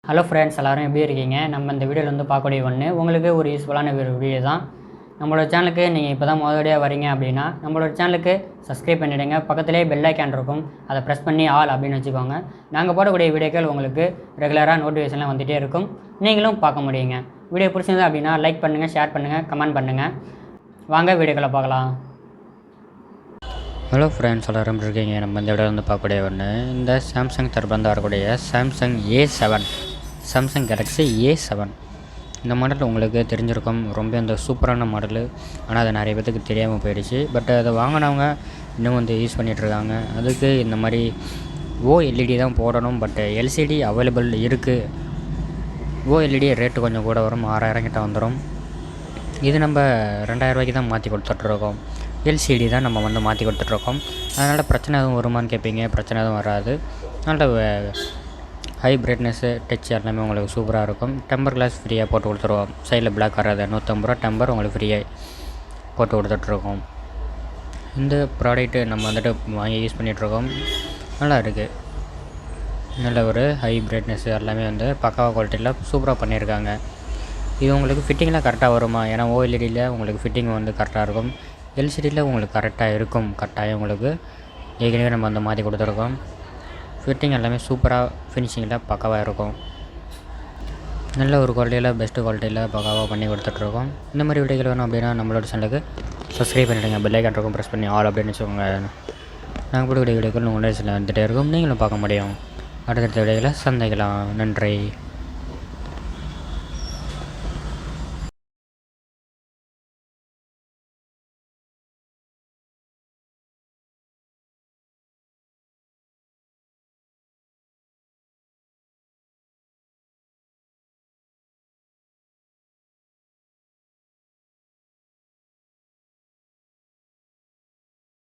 Hello friends, எல்லோரும் எப்படி இருக்கீங்க? நம்ம இந்த வீடியோவில் வந்து பார்க்கக்கூடிய ஒன்று உங்களுக்கு ஒரு யூஸ்ஃபுல்லான ஒரு வீடியோ தான். நம்மளோட சேனலுக்கு நீங்கள் இப்போ தான் முதலடியாக வரீங்க அப்படின்னா நம்மளோட சேனலுக்கு சப்ஸ்கிரைப் பண்ணிவிடுங்க. பக்கத்துலேயே பெல் ஐக்கான் இருக்கும், அதை ப்ரெஸ் பண்ணி ஆல் அப்படின்னு வச்சுக்கோங்க. நாங்கள் போடக்கூடிய வீடியோக்கள் உங்களுக்கு ரெகுலராக நோட்டிஃபிகேஷன்லாம் வந்துகிட்டே இருக்கும், நீங்களும் பார்க்க முடியுங்க. வீடியோ பிடிச்சிருந்தது அப்படின்னா லைக் பண்ணுங்கள், ஷேர் பண்ணுங்கள், கமெண்ட் பண்ணுங்கள். வாங்க வீடியோக்களை பார்க்கலாம். ஹலோ ஃப்ரெண்ட்ஸ், எல்லோரும் இருக்கீங்க? நம்ம இந்த வீடியோ வந்து பார்க்கக்கூடிய ஒன்று இந்த சாம்சங் தரப்புலேருந்து வரக்கூடிய Samsung A7, Samsung Galaxy A7. இந்த மாடல் உங்களுக்கு தெரிஞ்சிருக்கும், ரொம்ப இந்த சூப்பரான மாடலு. ஆனால் அது நிறைய பேத்துக்கு தெரியாமல் போயிடுச்சு. பட் அதை வாங்கினவங்க இன்னும் வந்து யூஸ் பண்ணிகிட்ருக்காங்க. அதுக்கு இந்த மாதிரி OLED தான் போடணும். பட் LCD அவைலபிள் இருக்குது. OLED ரேட்டு கொஞ்சம் கூட வரும், 6000 கிட்ட வந்துடும். இது நம்ம 2000 ரூபாய்க்கு தான் மாற்றி கொடுத்துட்ருக்கோம். LCD தான் நம்ம வந்து மாற்றி கொடுத்துட்ருக்கோம். அதனால் பிரச்சனை எதுவும் வருமானு கேட்பீங்க, பிரச்சனை எதுவும் வராது. அதனால் ஹை பிரைட்னஸ்ஸு, டச் எல்லாமே உங்களுக்கு சூப்பராக இருக்கும். டெம்பர் கிளாஸ் ஃப்ரீயாக போட்டு கொடுத்துருவோம். சைடில் பிளாக் வராது. 150 ரூபா டெம்பர் உங்களுக்கு ஃப்ரீயாக போட்டு கொடுத்துட்ருக்கோம். இந்த ப்ராடக்ட்டு நம்ம வந்துட்டு வாங்கி யூஸ் பண்ணிகிட்ருக்கோம். நல்லா இருக்குது. நல்ல ஒரு ஹை பிரைட்னஸ்ஸு எல்லாமே வந்து பக்காவாக குவாலிட்டியில் சூப்பராக பண்ணியிருக்காங்க. இது உங்களுக்கு ஃபிட்டிங்லாம் கரெக்டாக வருமா? ஏன்னா OLEDயில் உங்களுக்கு ஃபிட்டிங் வந்து கரெக்டாக இருக்கும். LCDயில் உங்களுக்கு கரெக்டாக இருக்கும். கரெக்டாக உங்களுக்கு ஏற்கனவே நம்ம வந்து மாற்றி கொடுத்துருக்கோம். ஃபிட்டிங் எல்லாமே சூப்பராக ஃபினிஷிங்கில் பக்காவாக இருக்கும். நல்ல ஒரு குவாலிட்டியில், பெஸ்ட்டு குவாலிட்டியில் பக்காவாக பண்ணி கொடுத்துட்ருக்கோம். இந்த மாதிரி வீடியோக்கள் வேணும் அப்படின்னா நம்மளோட சேனலுக்கு சப்ஸ்கிரைப் பண்ணிவிடுங்க. பெல் ஐக்கான் இருக்கும், ப்ரெஸ் பண்ணி ஆல் அப்படின்னு வச்சுக்கோங்க. நாங்கள் போடக்கூடிய வீடியோக்கள் உங்கள் சேனல் வந்துகிட்டே இருக்கும், நீங்களும் பார்க்க முடியும். அடுத்தடுத்த வீடியோக்களை சந்திக்கலாம். நன்றி.